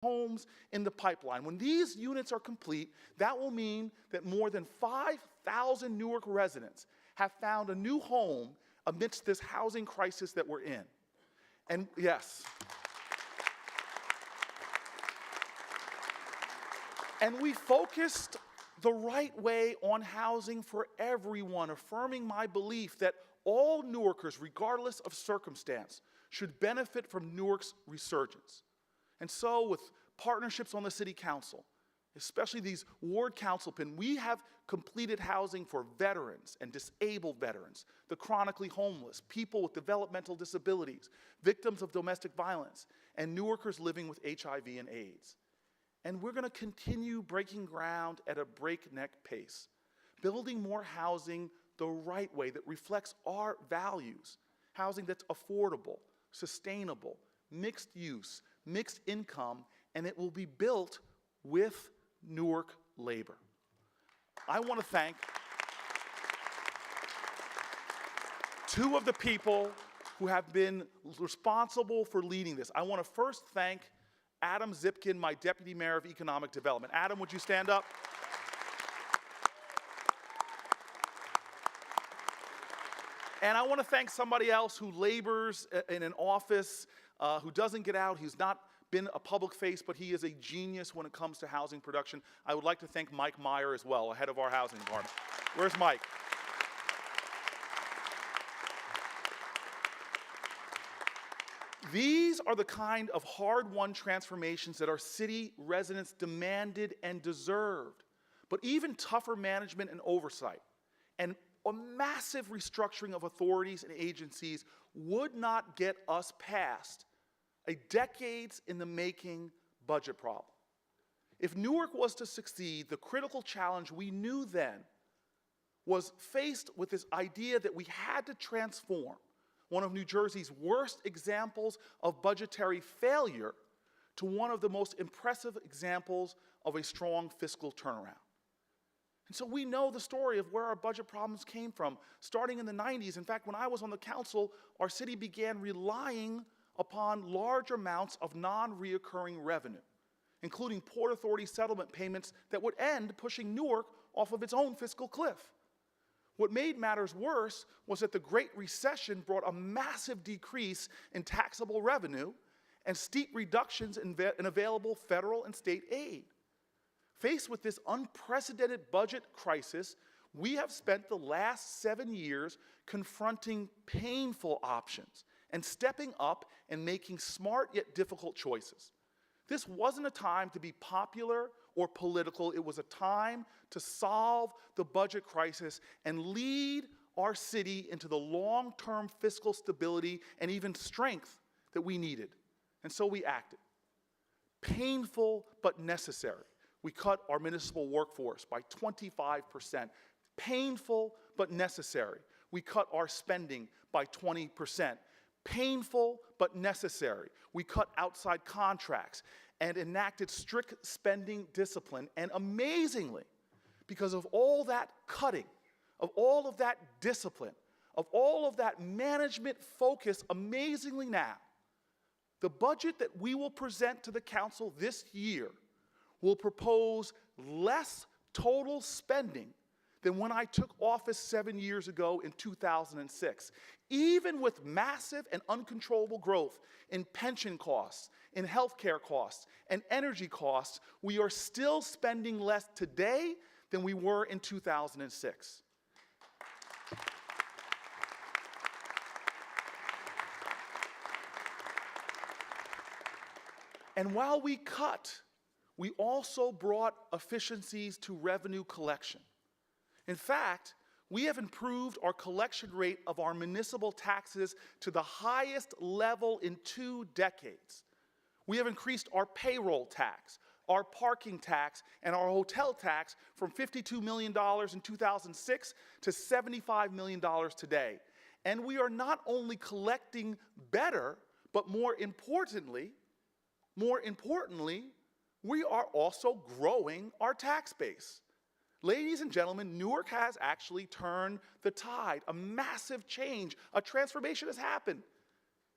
homes in the pipeline. When these units are complete, that will mean that more than 5,000 Newark residents have found a new home amidst this housing crisis that we're in. And yes. And we focused the right way on housing for everyone, affirming my belief that all Newarkers, regardless of circumstance, should benefit from Newark's resurgence. And so with partnerships on the city council, especially these ward councilmen, we have completed housing for veterans and disabled veterans, the chronically homeless, people with developmental disabilities, victims of domestic violence, and Newarkers living with HIV and AIDS. And we're going to continue breaking ground at a breakneck pace, building more housing the right way that reflects our values, housing that's affordable, sustainable, mixed use, mixed income, and it will be built with Newark labor. I want to thank two of the people who have been responsible for leading this. I want to first thank Adam Zipkin, my Deputy Mayor of Economic Development. Adam, would you stand up? And I want to thank somebody else who labors in an office, who doesn't get out, who's not been a public face, but he is a genius when it comes to housing production. I would like to thank Mike Meyer as well, head of our housing department. Where's Mike? These are the kind of hard-won transformations that our city residents demanded and deserved. But even tougher management and oversight and a massive restructuring of authorities and agencies would not get us past a decades-in-the-making budget problem. If Newark was to succeed, the critical challenge we knew then was faced with this idea that we had to transform one of New Jersey's worst examples of budgetary failure to one of the most impressive examples of a strong fiscal turnaround. And so we know the story of where our budget problems came from, starting in the 90s. In fact, when I was on the council, our city began relying upon large amounts of non-reoccurring revenue, including Port Authority settlement payments that would end pushing Newark off of its own fiscal cliff. What made matters worse was that the Great Recession brought a massive decrease in taxable revenue and steep reductions in available federal and state aid. Faced with this unprecedented budget crisis, we have spent the last 7 years confronting painful options and stepping up and making smart yet difficult choices. This wasn't a time to be popular or political. It was a time to solve the budget crisis and lead our city into the long-term fiscal stability and even strength that we needed. And so we acted. Painful but necessary. We cut our municipal workforce by 25%. Painful but necessary. We cut our spending by 20%. Painful but necessary. We cut outside contracts and enacted strict spending discipline. And amazingly, because of all that cutting, of all of that discipline, of all of that management focus, amazingly now, the budget that we will present to the council this year will propose less total spending than when I took office 7 years ago in 2006. Even with massive and uncontrollable growth in pension costs, in healthcare costs, and energy costs, we are still spending less today than we were in 2006. And while we cut, we also brought efficiencies to revenue collection. In fact, we have improved our collection rate of our municipal taxes to the highest level in 2 decades. We have increased our payroll tax, our parking tax, and our hotel tax from $52 million in 2006 to $75 million today. And we are not only collecting better, but more importantly, we are also growing our tax base. Ladies and gentlemen, Newark has actually turned the tide. A massive change, a transformation has happened.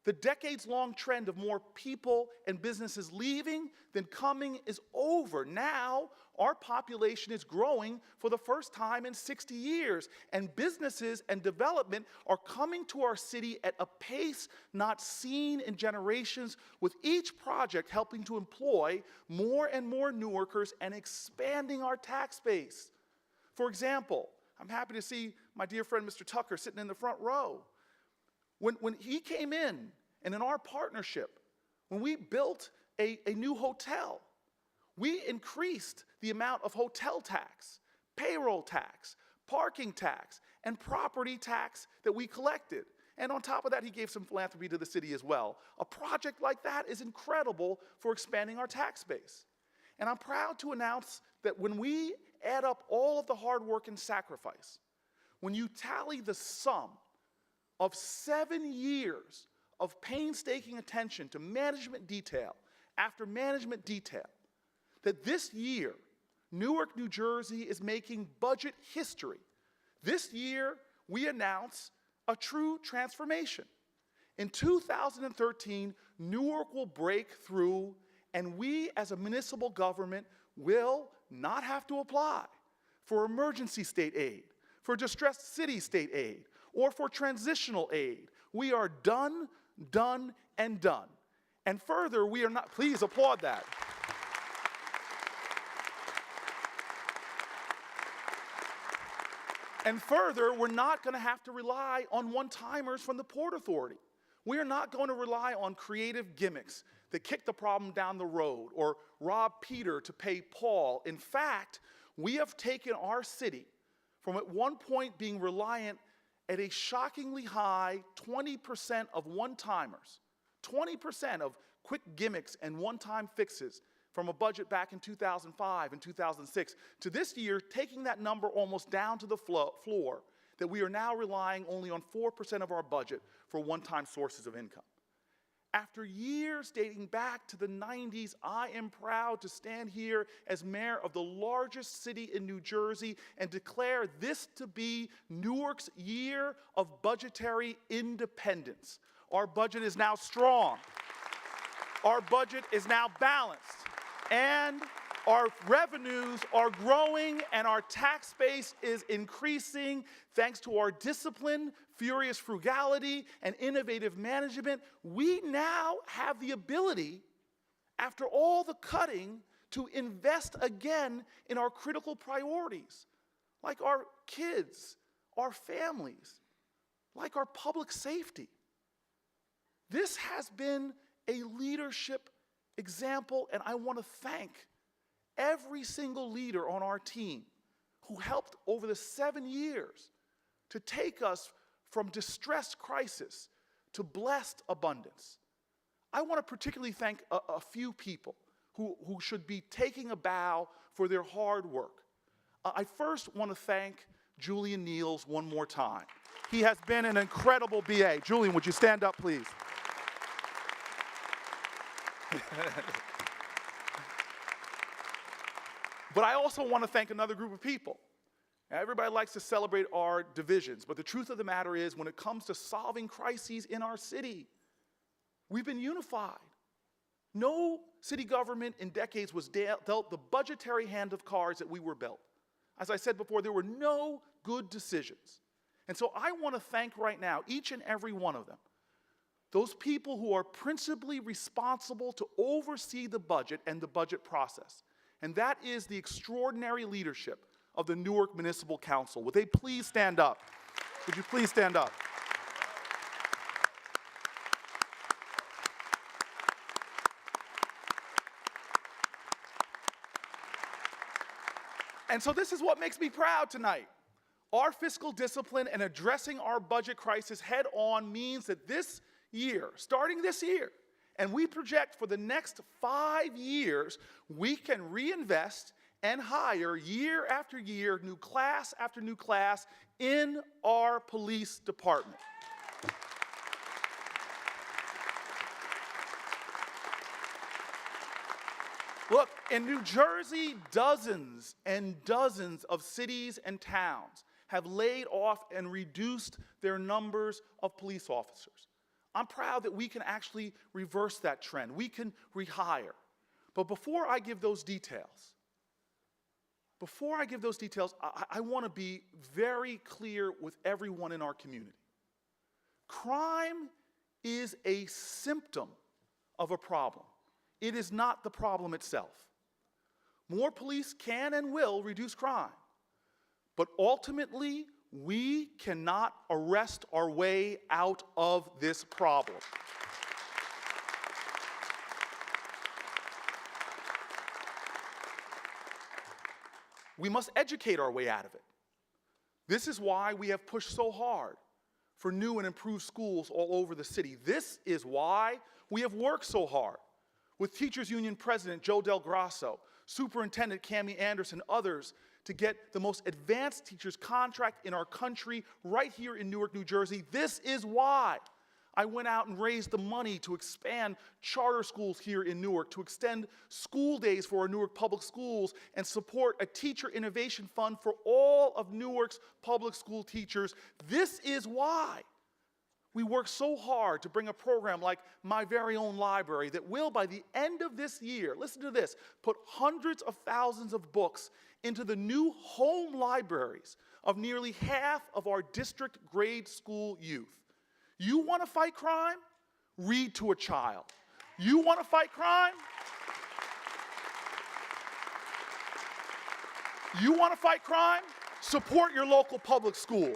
The decades-long trend of more people and businesses leaving than coming is over. Now, our population is growing for the first time in 60 years, and businesses and development are coming to our city at a pace not seen in generations, with each project helping to employ more and more Newarkers and expanding our tax base. For example, I'm happy to see my dear friend Mr. Tucker sitting in the front row. When he came in, and in our partnership, when we built a new hotel, we increased the amount of hotel tax, payroll tax, parking tax, and property tax that we collected. And on top of that, he gave some philanthropy to the city as well. A project like that is incredible for expanding our tax base. And I'm proud to announce that when we add up all of the hard work and sacrifice, when you tally the sum of 7 years of painstaking attention to management detail after management detail, that this year, Newark, New Jersey is making budget history. This year, we announce a true transformation. In 2013, Newark will break through, and we as a municipal government will not have to apply for emergency state aid, for distressed city state aid, or for transitional aid. We are done, and done. And further, we are not, please applaud that. And further, we're not going to have to rely on one-timers from the Port Authority. We are not going to rely on creative gimmicks that kick the problem down the road or rob Peter to pay Paul. In fact, we have taken our city from at one point being reliant at a shockingly high 20% of one-timers, 20% of quick gimmicks and one-time fixes from a budget back in 2005 and 2006, to this year taking that number almost down to the floor, that we are now relying only on 4% of our budget for one-time sources of income. After years dating back to the 90s, I am proud to stand here as mayor of the largest city in New Jersey and declare this to be Newark's year of budgetary independence. Our budget is now strong. Our budget is now balanced. And our revenues are growing and our tax base is increasing thanks to our discipline, furious frugality, and innovative management. We now have the ability, after all the cutting, to invest again in our critical priorities, like our kids, our families, like our public safety. This has been a leadership example, and I want to thank every single leader on our team who helped over the 7 years to take us from distressed crisis to blessed abundance. I want to particularly thank a few people who should be taking a bow for their hard work. I first want to thank Julian Niels one more time. He has been an incredible BA. Julian, would you stand up, please? But I also want to thank another group of people. Everybody likes to celebrate our divisions, but the truth of the matter is, when it comes to solving crises in our city, we've been unified. No city government in decades was dealt the budgetary hand of cards that we were dealt. As I said before, there were no good decisions. And so I want to thank right now each and every one of them, those people who are principally responsible to oversee the budget and the budget process. And that is the extraordinary leadership of the Newark Municipal Council. Would they please stand up? Would you please stand up? And so this is what makes me proud tonight. Our fiscal discipline and addressing our budget crisis head on means that this year, starting this year, and we project for the next 5 years, we can reinvest and hire year after year, new class after new class in our police department. Look, in New Jersey, dozens and dozens of cities and towns have laid off and reduced their numbers of police officers. I'm proud that we can actually reverse that trend. We can rehire. But before I give those details, I want to be very clear with everyone in our community. Crime is a symptom of a problem. It is not the problem itself. More police can and will reduce crime, but ultimately, we cannot arrest our way out of this problem. We must educate our way out of it. This is why we have pushed so hard for new and improved schools all over the city. This is why we have worked so hard with Teachers Union President Joe Del Grasso, Superintendent Cami Anderson, and others to get the most advanced teachers contract in our country right here in Newark, New Jersey. This is why I went out and raised the money to expand charter schools here in Newark, to extend school days for our Newark public schools, and support a teacher innovation fund for all of Newark's public school teachers. This is why we work so hard to bring a program like My Very Own Library that will, by the end of this year, listen to this, put hundreds of thousands of books into the new home libraries of nearly half of our district grade school youth. You want to fight crime? Read to a child. You want to fight crime? You want to fight crime? Support your local public school.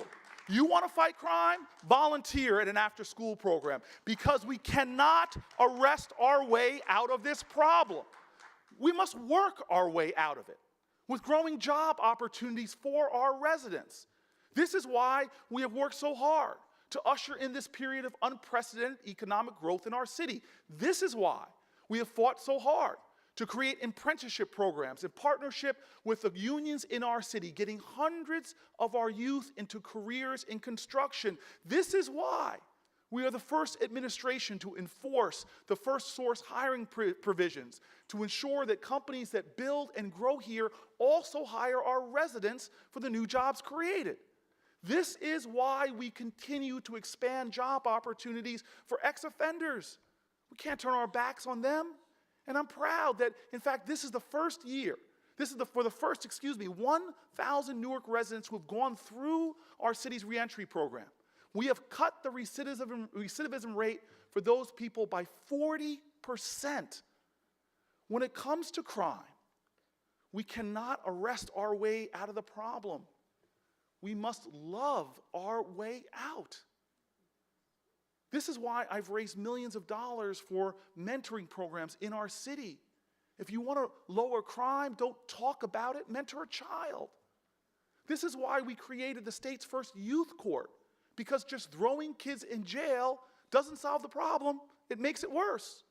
You want to fight crime? Volunteer at an after-school program, because we cannot arrest our way out of this problem. We must work our way out of it with growing job opportunities for our residents. This is why we have worked so hard to usher in this period of unprecedented economic growth in our city. This is why we have fought so hard to create apprenticeship programs in partnership with the unions in our city, getting hundreds of our youth into careers in construction. This is why we are the first administration to enforce the first source hiring provisions to ensure that companies that build and grow here also hire our residents for the new jobs created. This is why we continue to expand job opportunities for ex-offenders. We can't turn our backs on them. And I'm proud that, in fact, this is the first year, for the first 1,000 Newark residents who have gone through our city's reentry program. We have cut the recidivism rate for those people by 40%. When it comes to crime, we cannot arrest our way out of the problem. We must love our way out. This is why I've raised millions of dollars for mentoring programs in our city. If you want to lower crime, don't talk about it, mentor a child. This is why we created the state's first youth court, because just throwing kids in jail doesn't solve the problem, it makes it worse.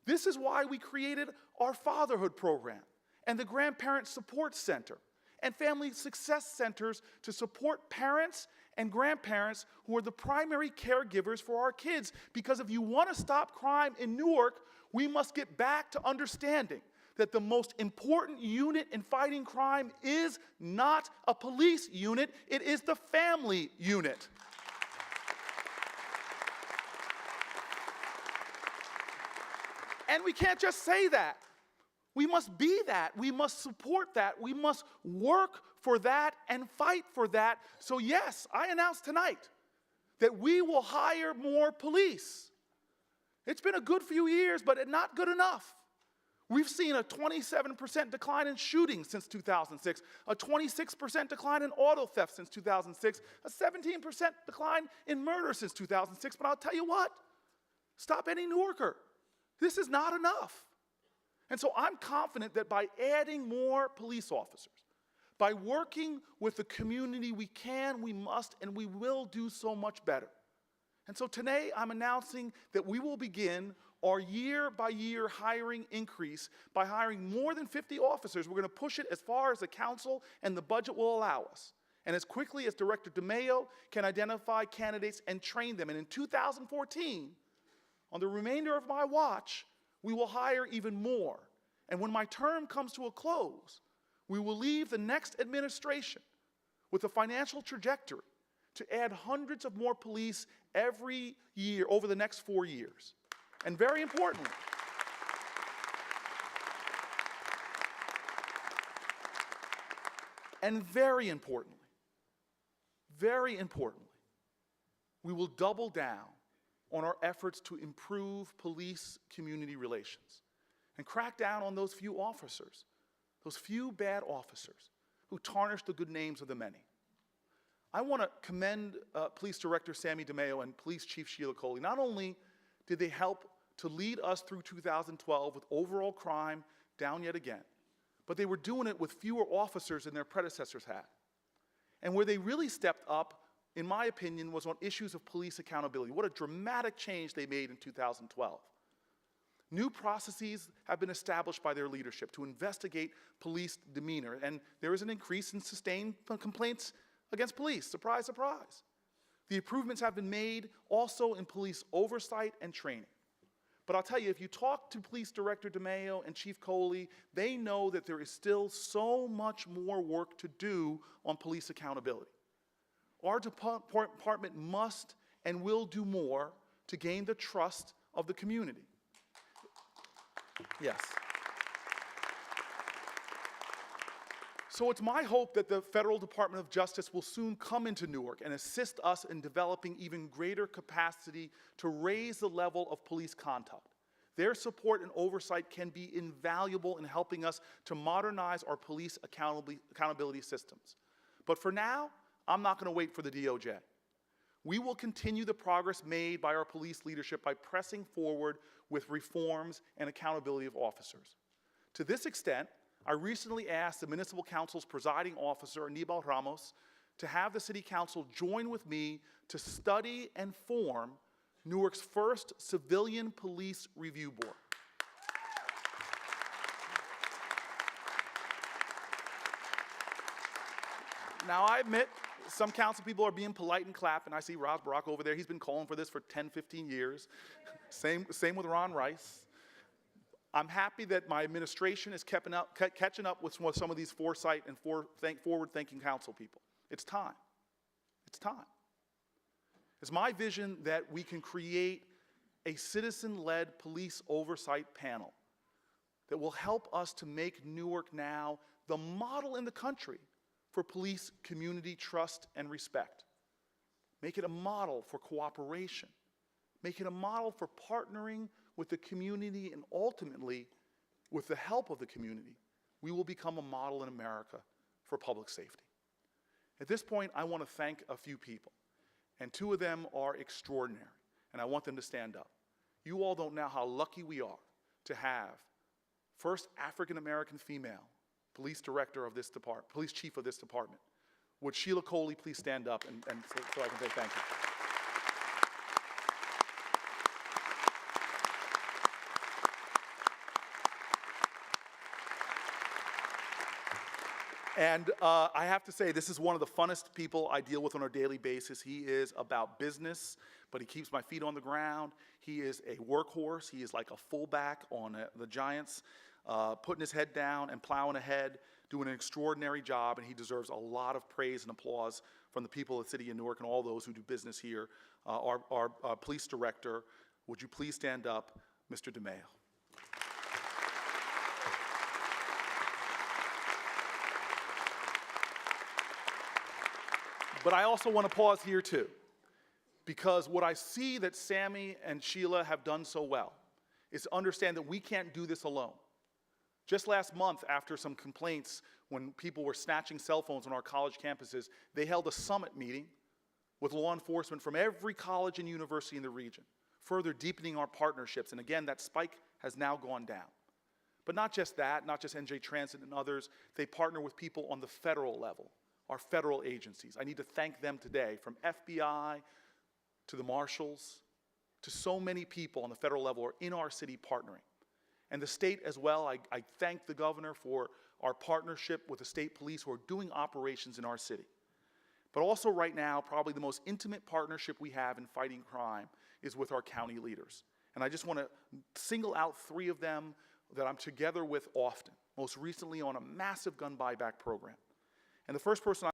This is why we created our fatherhood program and the Grandparent Support Center and family success centers to support parents and grandparents who are the primary caregivers for our kids. Because if you want to stop crime in Newark, we must get back to understanding that the most important unit in fighting crime is not a police unit, it is the family unit. And we can't just say that. We must be that. We must support that. We must work for that and fight for that. So yes, I announced tonight that we will hire more police. It's been a good few years, but not good enough. We've seen a 27% decline in shootings since 2006, a 26% decline in auto theft since 2006, a 17% decline in murder since 2006. But I'll tell you what, stop any Newarker. This is not enough. And so I'm confident that by adding more police officers, by working with the community, we can, we must, and we will do so much better. And so today I'm announcing that we will begin our year-by-year hiring increase by hiring more than 50 officers. We're going to push it as far as the council and the budget will allow us, and as quickly as Director DeMaio can identify candidates and train them. And in 2014, on the remainder of my watch, we will hire even more. And when my term comes to a close, we will leave the next administration with a financial trajectory to add hundreds of more police every year over the next 4 years. And very importantly, very importantly, we will double down on our efforts to improve police-community relations and crack down on those few officers, those few bad officers who tarnish the good names of the many. I want to commend Police Director Sammy DeMeo and Police Chief Sheila Coley. Not only did they help to lead us through 2012 with overall crime down yet again, but they were doing it with fewer officers than their predecessors had. And where they really stepped up, in my opinion, was on issues of police accountability. What a dramatic change they made in 2012. New processes have been established by their leadership to investigate police demeanor, and there is an increase in sustained complaints against police. Surprise, surprise. The improvements have been made also in police oversight and training. But I'll tell you, if you talk to Police Director DeMeo and Chief Coley, they know that there is still so much more work to do on police accountability. Our department must and will do more to gain the trust of the community. Yes. So it's my hope that the Federal Department of Justice will soon come into Newark and assist us in developing even greater capacity to raise the level of police conduct. Their support and oversight can be invaluable in helping us to modernize our police accountability systems. But for now, I'm not going to wait for the DOJ. We will continue the progress made by our police leadership by pressing forward with reforms and accountability of officers. To this extent, I recently asked the Municipal Council's presiding officer, Anibal Ramos, to have the City Council join with me to study and form Newark's first civilian police review board. Now, I admit, some council people are being polite and clapping. I see Rob Brock over there. He's been calling for this for 10, 15 years. Same with Ron Rice. I'm happy that my administration is catching up with some of these foresight and forward-thinking council people. It's time. It's time. It's my vision that we can create a citizen-led police oversight panel that will help us to make Newark now the model in the country for police community trust and respect. Make it a model for cooperation. Make it a model for partnering with the community, and ultimately, with the help of the community, we will become a model in America for public safety. At this point, I want to thank a few people, and two of them are extraordinary, and I want them to stand up. You all don't know how lucky we are to have first African-American female police director of this department, police chief of this department. Would Sheila Coley please stand up and so I can say thank you. And I have to say, this is one of the funnest people I deal with on a daily basis. He is about business, but he keeps my feet on the ground. He is a workhorse. He is like a fullback on the Giants, putting his head down and plowing ahead, doing an extraordinary job, and he deserves a lot of praise and applause from the people of the city of Newark and all those who do business here. Our police director, would you please stand up, Mr. DeMeo? But I also want to pause here too, because what I see that Sammy and Sheila have done so well is to understand that we can't do this alone. Just last month, after some complaints when people were snatching cell phones on our college campuses, they held a summit meeting with law enforcement from every college and university in the region, further deepening our partnerships. And again, that spike has now gone down. But not just that, not just NJ Transit and others, they partner with people on the federal level, our federal agencies. I need to thank them today, from FBI to the marshals, to so many people on the federal level are in our city partnering. And the state as well, I thank the governor for our partnership with the state police who are doing operations in our city. But also right now, probably the most intimate partnership we have in fighting crime is with our county leaders. And I just want to single out 3 of them that I'm together with often, most recently on a massive gun buyback program. And the first person